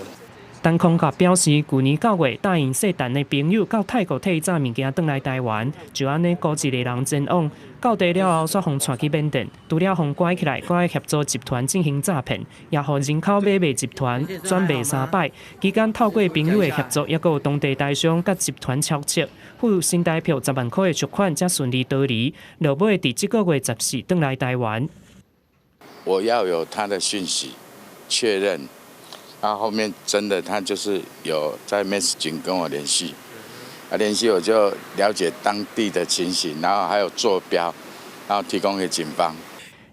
陈空岳表示，去年9月答应谢陈的朋友到泰国替炸物件返来台湾，就安尼孤一个人前往。到地了后，煞互带去缅甸，除了互拐起来，拐协助集团进行诈骗，也互人口买卖集团转卖3摆。期间透过朋友的协助，也有当地台商甲集团敲切，付新台币10万块的赎款，才顺利逃离。落尾伫这个月14返来台湾。我要有他的讯息确认。然后后面真的他就是有在 messaging 跟我联系，联系我就了解当地的情形，然后还有坐标，然后提供给警方。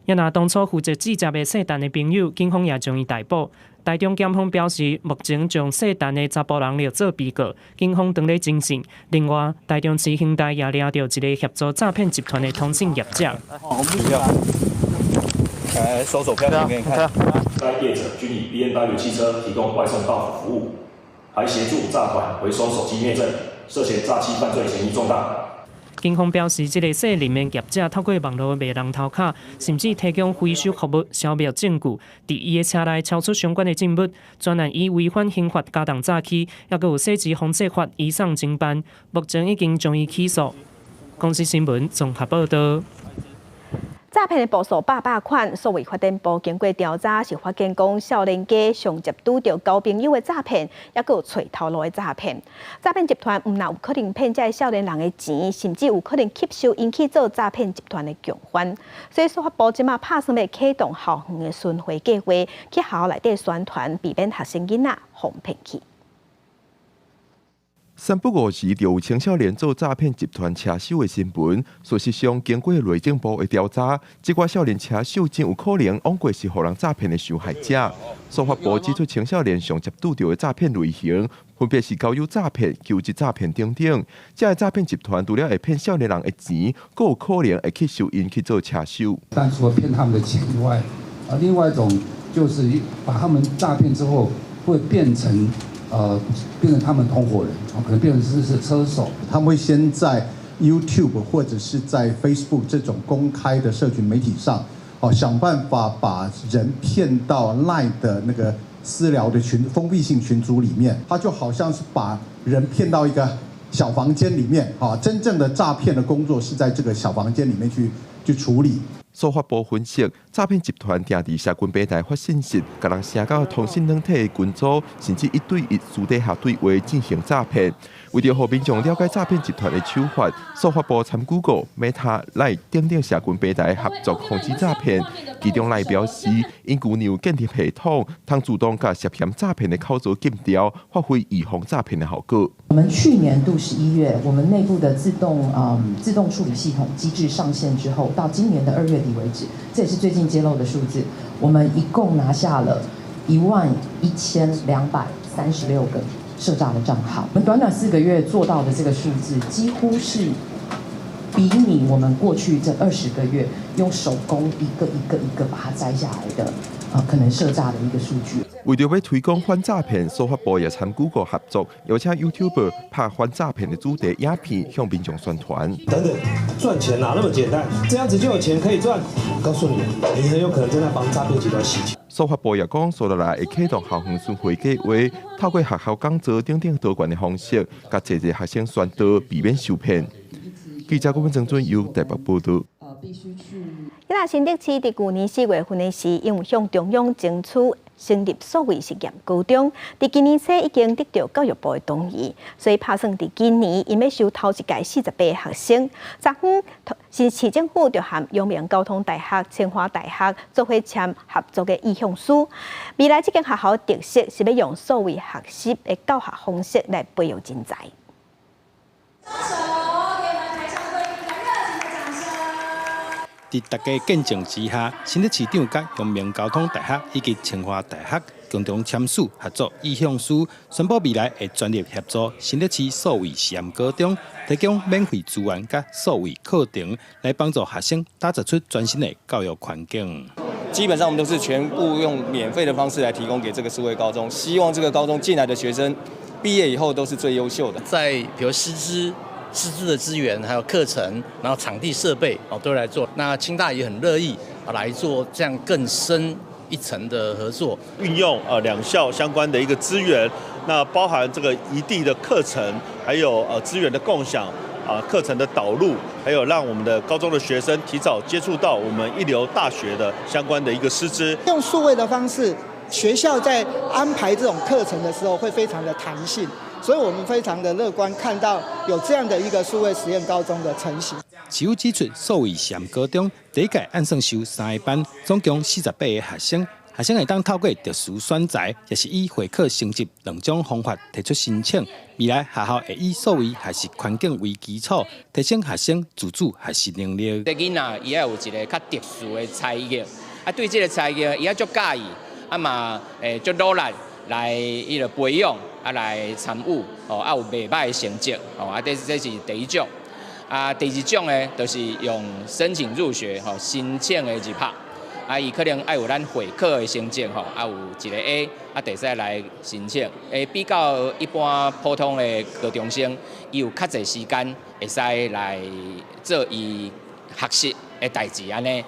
也拿当初负责记者的谢陈的朋友，警方也将伊逮捕。台中检方表示，目前将谢陈的查甫人列做被告，警方当咧侦讯。另外，台中市刑大也抓到一个协助诈骗集团的通信业者。来，收手票给你看。该业者均以 BMW 汽车提供外送到府服务，还协助诈团回收手机内证，涉嫌诈欺犯罪嫌疑重大。警方表示，这个涉林的业者透过网络卖人头卡，甚至提供回收服务，消灭证据，伫伊的车内超出相关的证物，专案以违反刑法加重诈欺，也有涉及防制法移送侦办，目前已经将伊起诉。公视新闻综合报道。诈骗的部数800款，数位发展部经过调查是发现讲，少年家上接拄到交朋友的诈骗，也佫有找头路的诈骗。诈骗集团毋但有可能骗这少年人的钱，甚至有可能吸收引起做诈骗集团的共犯。所以，司法部即马拍算要启动校园的巡回计划，去校内底宣传，避免学生囡仔被骗去。3不5时，就有青少年做诈骗集团车手的新闻。事实上，经过内政部的调查，这挂少年车手真有可能往过是互人诈骗的受害者。司法部指出，青少年上接拄到的诈骗类型，分别是交友诈骗、求职诈骗等等。这个诈骗集团除了会骗少年人的钱，更有可能会去收因去做车手。但除了骗他们的钱以外，另外一种就是把他们诈骗之后，会变成他们同伙人，可能变成是车手。他们会先在 YouTube 或者是在 Facebook 这种公开的社群媒体上，想办法把人骗到 LINE 的那个私聊的封闭性群组里面。他就好像是把人骗到一个小房间里面，真正的诈骗的工作是在这个小房间里面去处理。司法部分析，诈骗集团定伫社群平台发信息，甲人写到同性软体的群组，甚至1对1私底下对话进行诈骗。为着让民众了解诈骗集团的手法，司法部参 Google、Meta、LINE 等社群平台合作防止诈骗。其中LINE表示，因旧有建立系统，通自动甲涉嫌诈骗的口座禁掉，发挥预防诈骗的效果。我们去年度11月，我们内部的自动处理系统机制上线之后，到今年的2月底为止，这也是最近揭露的数字，我们一共拿下了11236个涉诈的账号。我们短短4个月做到的这个数字，几乎是比拟我们过去这20个月用手工一个把它摘下来的可能涉诈的一个数据。为着要推广反诈骗，司法部也参 Google 合作，邀请 YouTuber 拍反诈骗的主题影片向民众宣传。等等，赚钱哪那么简单？这样子就有钱可以赚？告诉你，你很有可能正在帮诈骗集团洗钱。司法部也讲，接下来会启动校园巡回计划，透过学校讲座等多元的方式，甲侪学生宣导，避免受骗。记者郭文正准由台北报道。吉拉新竹市伫去年4月份的时，因为向中央争取成立数位实验高中，伫今年初已经得到教育部的同意，所以打算伫今年因要收头一届48个学生。昨昏，市政府就和阳明交通大学、清华大学做伙签合作的意向书。未来这间学校的特色是要用数位学习的教学方式来培养人才。在大家见证之下，新竹市长甲阳明交通大学以及清华大学共同签署合作意向书，宣布未来会专业合作新竹市数位实验高中，提供免费资源甲数位课程，来帮助学生打造出全新的教育环境。基本上我们都是全部用免费的方式来提供给这个数位高中，希望这个高中进来的学生毕业以后都是最优秀的。在比如师资的资源，还有课程，然后场地设备都来做。那清大也很乐意来做这样更深一层的合作，运用两校相关的一个资源，那包含这个异地的课程，还有资源的共享。课程的导入，还有让我们的高中的学生提早接触到我们一流大学的相关的一个师资。用数位的方式，学校在安排这种课程的时候会非常的弹性，所以我们非常的乐观看到有这样的一个数位实验高中的成型。市府指出，数位实验高中第一届按算收3个班，总共48个学生。学生会当透过特殊选材，也是以会考成绩2种方法提出申请。未来学校会以数位学习环境为基础，提升学生自主学习能力。这囡仔伊也有一个较特殊的才艺，对这个才艺伊也足介意，嘛足努力来伊个培养，来参与，有袂歹的成绩，这是第一种。第二种呢，就是用申请入学，申请的入学。伊可能有咱会考的成绩有一个 A， 第使来申请。比较一般普通的高中生，伊有较侪时间会使来做伊学习的代志安尼，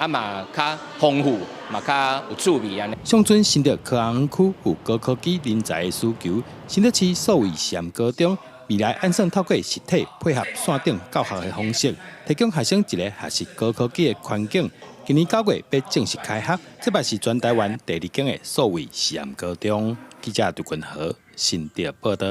嘛较丰富，嘛较有趣味安尼。乡村新竹科学园区有高科技人才的需求，新竹市数位实验高中。未来按算透过实体配合线顶教学的方式，提供学生一个学习高科技的环境。今年9月要正式开学，这摆是全台湾第2间的数位实验高中。记者杜君和新竹报道。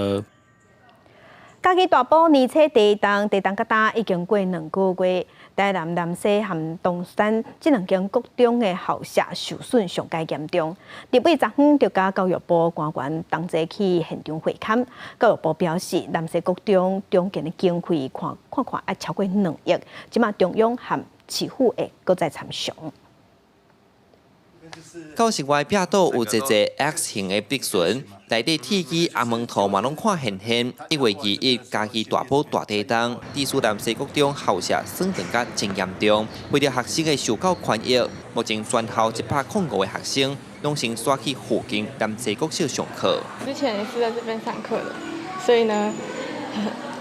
嘉义大埔年测第1档甲打已经过2个月，台南南西和东山这2间国中的校舍受损上界严重。立委昨昏就甲教育部官员同齐去现场会勘，教育部表示，南西国中中间的经费看要超过2亿，即马中央和市府会搁再参详。教室外壁倒有一个 X 型的壁船，内底铁机阿门图嘛拢看现1月2日，嘉义大埔大地震，地处南西国中校舍损断甲真严重。为了学生的受教权益，目前全校105个学生拢先刷去附近南西国小上课。之前也是在这边上课的，所以呢，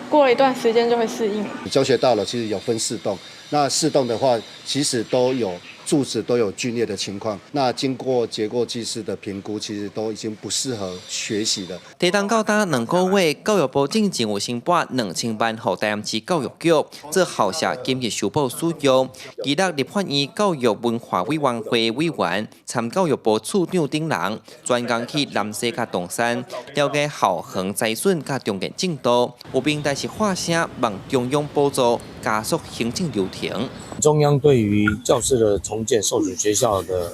过了一段时间就会适应。教学到了，其实有分4栋，那4栋的话，其实都有柱子都有龟裂的情况。那经过结构技师的评估，其实都已经不适合学习了。地震到打2个月，教育部正前有申拨2000万予台南市教育局做校舍今日修补使用。记得立法院教育文化委员会委员、参教育部处长等人专工去南西甲东山了解校园灾损甲重建进度，有并但是发声望中央补助加速行政流程。中央对于教室的重建、受损学校的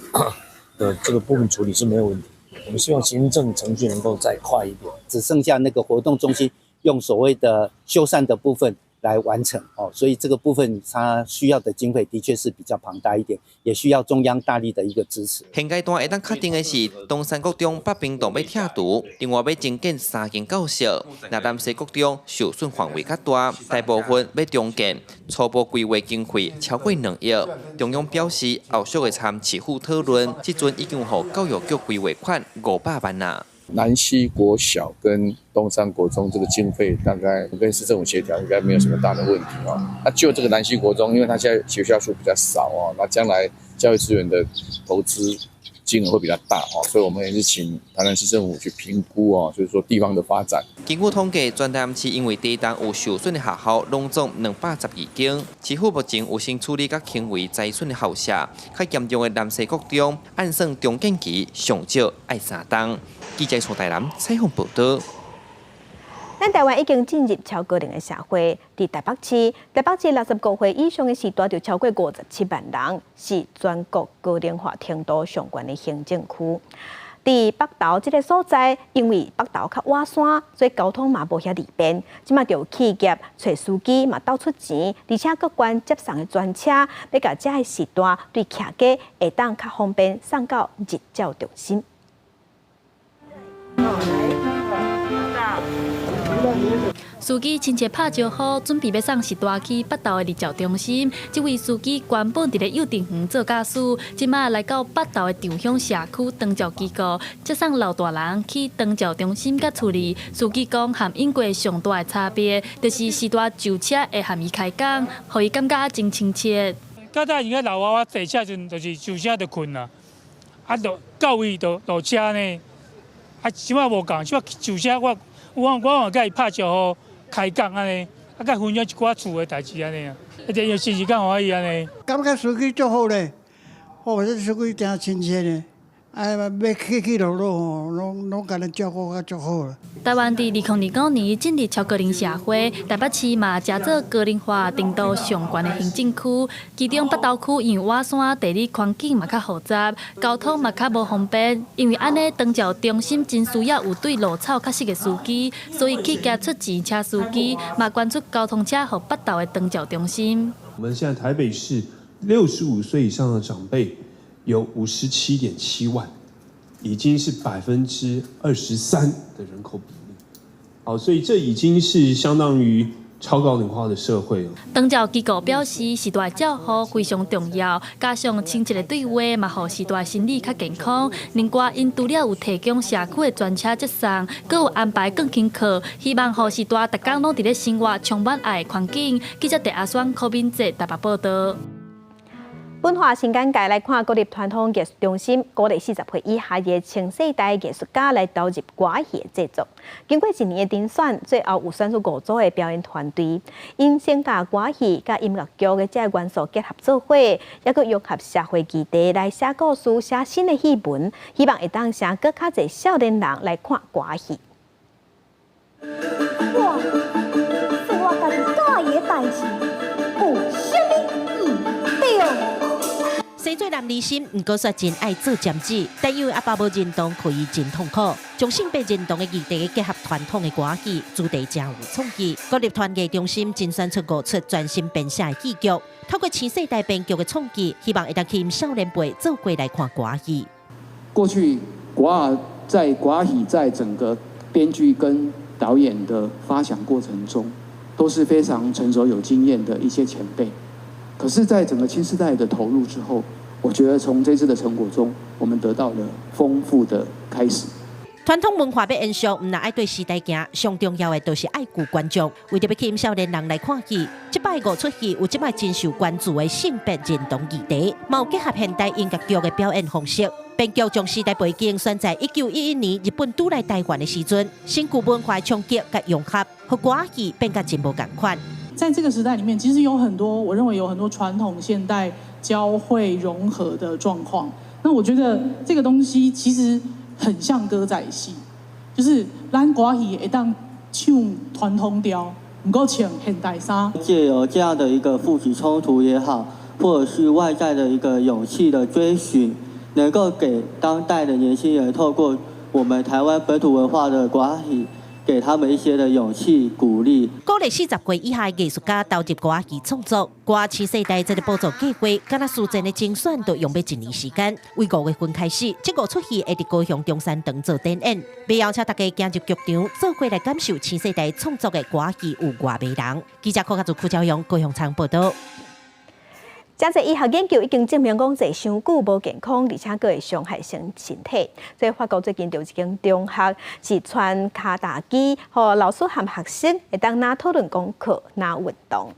这个部分处理是没有问题。我们希望行政程序能够再快一点，只剩下那个活动中心用所谓的修缮的部分来完成哦，所以这个部分它需要的经费的确是比较庞大一点，也需要中央大力的一个支持。现阶段会当确定的是，东山国中北平洞要拆除，另外要增建3间教室。那南西国中受损范围较大，大部分要重建，初步规划经费超过2亿。中央表示，后续会参市府讨论，即阵已经予教育局规划款500万啦。南西国小跟东山国中这个经费大概跟市政府协调，应该没有什么大的问题哦。那就这个南西国中，因为它现在学校数比较少哦，那将来教育资源的投资金额会比较大哦，所以我们也是请台南市政府去评估哦，就是说地方的发展。经过统计，全台南市因为地震有受损的学校拢总212间，市府目前有先处理甲轻微灾损的校舍，较严重的南西国中，按算重建期上少要3档。记者从台南采访报道。咱台湾已经进入超高龄的社会，伫台北市65岁以上的时段就超过57万人，是全国高龄化程度上悬的行政区。伫北投这个所在，因为北投较瓦山，所以交通嘛无遐利便。即马就有企业找司机嘛倒出钱，而且各关接送的专车，要甲这个时段对客家会当较方便送到日照中心。司机亲切拍招呼，准备要送时大去北投的日照中心。这位司机原本伫咧幼稚园做驾驶，即马来到北投的长乡社区长照机构，接送老大人去长照中心甲处理。司机讲，和英国上大的差别，就是时大就车会和伊开讲，互伊感觉真亲切。较早因个老娃娃坐车阵，就是就车就困啦，到位就落车呢。即摆无共，即摆就车我嘛甲伊拍招呼。开讲安尼，甲分享一寡厝的代志安尼啊，一定要时时间欢喜安尼。感觉司机足好咧，这司机真亲切咧，要起落落吼，拢甲咱照顾甲足好啦。台湾伫2025年进入超高龄社会，台北市嘛加做高龄化程度上悬的行政区，其中北投区因为瓦山地理环境嘛较复杂，交通嘛较无方便，因为安尼长照中心真需要有对路草较熟的司机，所以企业出钱请司机，嘛捐出交通车予北投的长照中心。我们现在台北市65岁以上的长辈有57.7万，已经是23%的人口比例。好，所以这已经是相当于超高龄化的社会了。长照机构表示，时大照护非常重要，加上亲切的对话，嘛，让时大心理较健康。另外，因除了有提供社区的专车接送，佮有安排更轻课，希望让时大逐天拢伫咧生活充满爱的环境。记者狄阿双、柯敏哲台北报道。文化新眼界来看国立传统艺术中心，鼓励40岁以下嘅青世代艺术家来投入歌戏的制作。经过1年的甄选，最后有选出5组的表演团队，因先把歌戏甲音乐剧嘅这元素结合做伙，也佮融合社会议题来写故事、写新的戏文，希望会当请更较侪少年人来看歌戏。哇，是我家己喜的代志，有啥物唔对？生做男儿心，毋过说真爱做尖子，但因为阿爸无认同，可以真痛苦。将性别认同的议题结合传统的歌戏，主题真有创意。国立团艺中心精选出5出全新编写的戏剧，透过新世代编剧的创意，希望会当吸引少年辈做过来看歌戏。过去歌戏在整个编剧跟导演的发想过程中，都是非常成熟有经验的一些前辈。可是，在整个新世代的投入之后，我觉得从这次的成果中，我们得到了丰富的开始。传统文化要延续，唔但爱对时代行，上重要的就是爱顾观众。为着要吸引少年人来看戏，这摆5出戏有这摆真受关注的性别认同议题，嘛有结合现代音乐剧的表演方式。编剧将时代背景选在1911年日本拄来台湾的时阵，新旧文化冲击甲融合，和歌戏变甲真无共款。在这个时代里面，其实有很多，我认为有很多传统现代交汇融合的状况。那我觉得这个东西其实很像歌仔戏，就是咱歌戏会当唱传统调，不过唱现代衫。借由这样的一个父子冲突也好，或者是外在的一个勇气的追寻，能够给当代的年轻人透过我们台湾本土文化的歌戏，给他们一些的勇气、鼓励。鼓励40岁以下的艺术家投入歌戏创作。歌新世代这个补助计划，敢若事前的精选都用要1年时间。为5月份开始，这5出戏会伫高雄中山堂做展演，要邀请大家进入剧场，做过来感受新世代创作的歌戏有偌迷人。记者柯家做邱朝阳高雄场报道。真侪医学研究已经证明，讲坐伤久无健康，而且佫会伤害身体。所以法国最近就有一间中学是传卡达机，和老师和学生会当拿讨论功课、拿运动。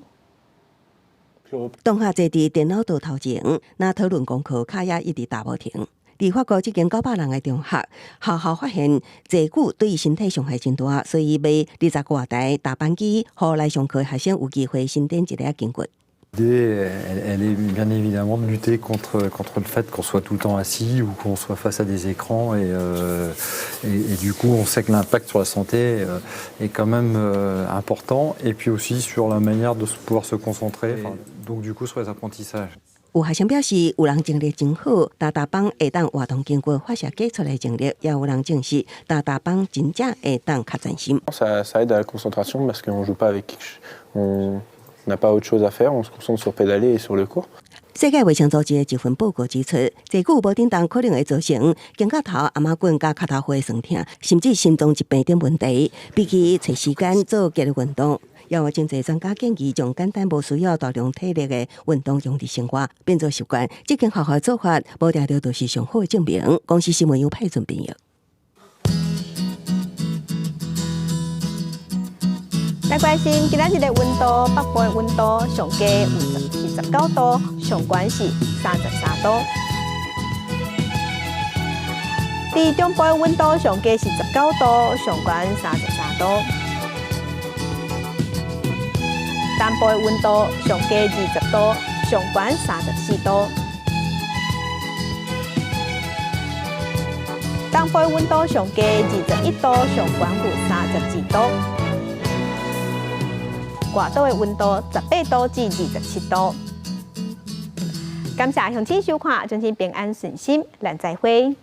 同学坐伫电脑桌头前，拿讨论功课，卡也一直打无停。伫法国这间900人的中学，校发现坐久对身体伤害真大，所以要20个台大班机，互来上课的学生有机会伸展一个筋骨。L'idée, elle est bien évidemment de lutter contre le fait qu'on soit tout le temps assis ou qu'on soit face à des écrans et du coup on sait que l'impact sur la santé est quand même important et puis aussi sur la manière de pouvoir se concentrer, donc du coup sur les apprentissages. 有学生表示，有人精力真好，大班会当活动筋骨，发射给出来精力，也有人证实大班真正会当较专心。Ça aide à la concentration parce qu'on joue pas avec on n'a pas autre chose à faire, on se concentre sur pédaler et sur le cours. 世界卫生组织的一份报告指出，坐久无振动可能会造成肩胛头、阿妈棍、甲脚头花酸痛，甚至心脏疾病等问题。比起找时间做激烈运动，也有真侪专家建议将简单无需要大量体力的运动融入生活，变做习惯。这间学校的做法，无定着就是上好的证明。公司新闻由派准编译。来关心今仔日的温度，北部的温度上低有49度，上悬是33度。伫中部的温度上低是19度，上悬33度。南部的温度上低20度，上悬34度。东部的温度上低21度，上悬有32度。外岛的温度18度至27度。感谢乡亲收看，祝您平安顺心，咱再会。